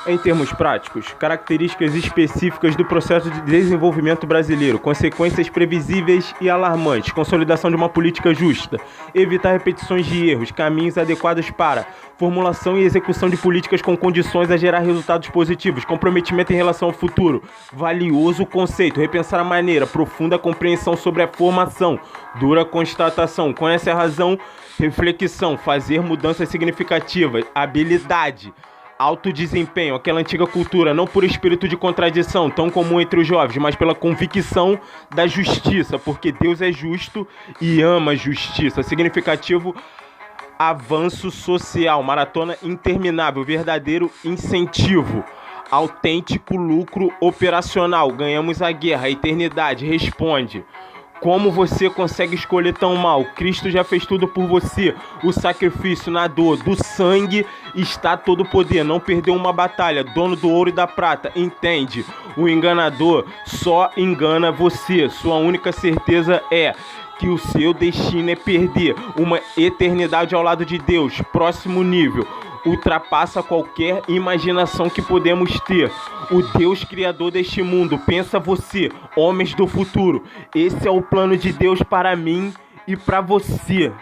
Em termos práticos, características específicas do processo de desenvolvimento brasileiro, consequências previsíveis e alarmantes, consolidação de uma política justa, evitar repetições de erros, caminhos adequados para formulação e execução de políticas com condições a gerar resultados positivos, comprometimento em relação ao futuro, valioso conceito, repensar a maneira, profunda compreensão sobre a formação, dura constatação, conhece a razão, reflexão, fazer mudanças significativas, habilidade, alto desempenho, aquela antiga cultura, não por espírito de contradição, tão comum entre os jovens, mas pela convicção da justiça, porque Deus é justo e ama a justiça. Significativo, avanço social, maratona interminável, verdadeiro incentivo, autêntico lucro operacional, ganhamos a guerra, a eternidade, responde. Como você consegue escolher tão mal? Cristo já fez tudo por você. O sacrifício na dor do sangue está todo o poder. Não perdeu uma batalha. Dono do ouro e da prata. Entende? O enganador só engana você. Sua única certeza é que o seu destino é perder uma eternidade ao lado de Deus. Próximo nível. Ultrapassa qualquer imaginação que podemos ter. O Deus criador deste mundo, pensa você, homens do futuro. Esse é o plano de Deus para mim e para você.